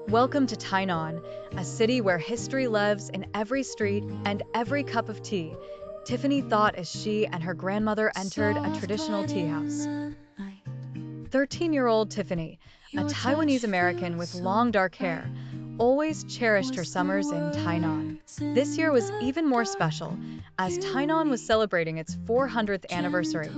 Welcome to Tainan, a city where history lives in every street and every cup of tea. Tiffany thought as she and her grandmother entered a traditional tea house. 13-year-old Tiffany, a Taiwanese-American with long dark hair, always cherished her summers in Tainan. This year was even more special, as Tainan was celebrating its 400th anniversary.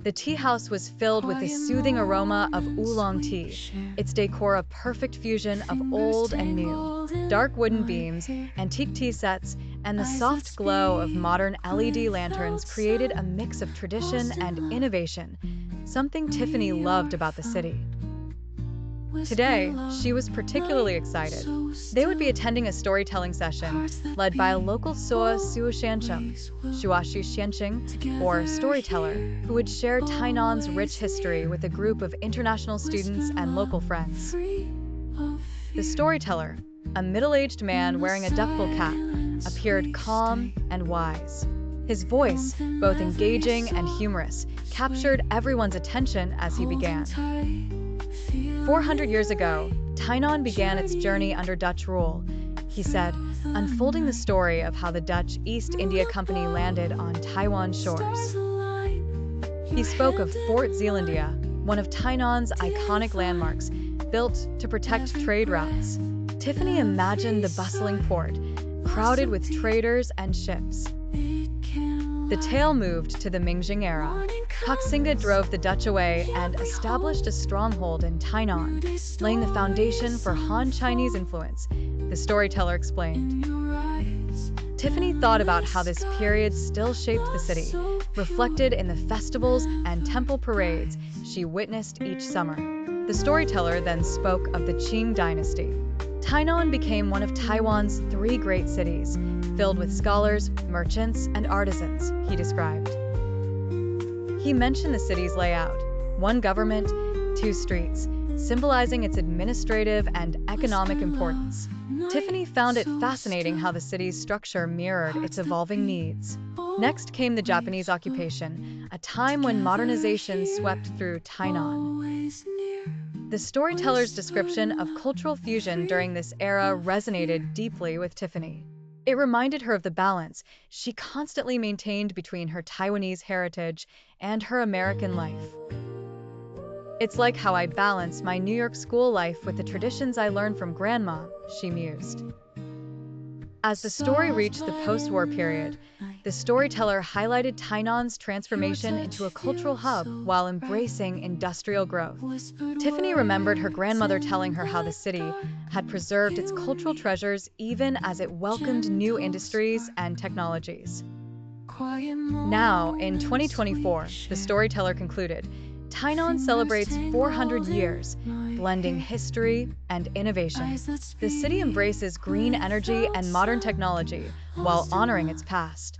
The tea house was filled with the soothing aroma of oolong tea, its decor a perfect fusion of old and new. Dark wooden beams, antique tea sets, and the soft glow of modern LED lanterns created a mix of tradition and innovation, something Tiffany loved about the city. Today, she was particularly excited. They would be attending a storytelling session led by a local Suo Suoshancheng, Shuashi Xianqing, or storyteller, who would share Tainan's rich history with a group of international students and local friends. The storyteller, a middle-aged man wearing a duckbill cap, appeared calm and wise. His voice, both engaging and humorous, captured everyone's attention as he began. 400 years ago, Tainan began its journey under Dutch rule, he said, unfolding the story of how the Dutch East India Company landed on Taiwan shores. He spoke of Fort Zeelandia, one of Tainan's iconic landmarks, built to protect trade routes. Tiffany imagined the bustling port, crowded with traders and ships. The tale moved to the Mingjing era. Koxinga drove the Dutch away and established a stronghold in Tainan, laying the foundation for Han Chinese influence, the storyteller explained. Tiffany thought about how this period still shaped the city, reflected in the festivals and temple parades she witnessed each summer. The storyteller then spoke of the Qing dynasty. Tainan became one of Taiwan's 3 great cities, filled with scholars, merchants, and artisans, he described. He mentioned the city's layout, 1 government, 2 streets, symbolizing its administrative and economic importance. Tiffany found it fascinating how the city's structure mirrored its evolving needs. Next came the Japanese occupation, a time when modernization swept through Tainan. The storyteller's description of cultural fusion during this era resonated deeply with Tiffany. It reminded her of the balance she constantly maintained between her Taiwanese heritage and her American life. "It's like how I balance my New York school life with the traditions I learned from Grandma," she mused. As the story reached the post-war period, the storyteller highlighted Tainan's transformation into a cultural hub while embracing industrial growth. Tiffany remembered her grandmother telling her how the city had preserved its cultural treasures even as it welcomed new industries and technologies. Now, in 2024, the storyteller concluded, Tainan celebrates 400 years, blending history and innovation. The city embraces green energy and modern technology while honoring its past.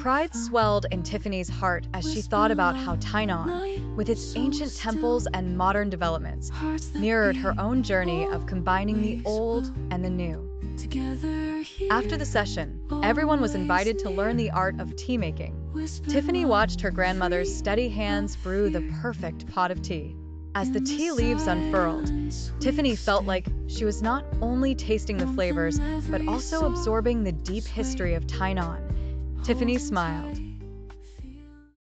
Pride swelled in Tiffany's heart as she thought about how Tainan, with its ancient temples and modern developments, mirrored her own journey of combining the old and the new. After the session, everyone was invited to learn the art of tea making. Tiffany watched her grandmother's steady hands brew the perfect pot of tea. As the tea leaves unfurled, Tiffany felt like she was not only tasting the flavors, but also absorbing the deep history of Tainan. Tiffany smiled,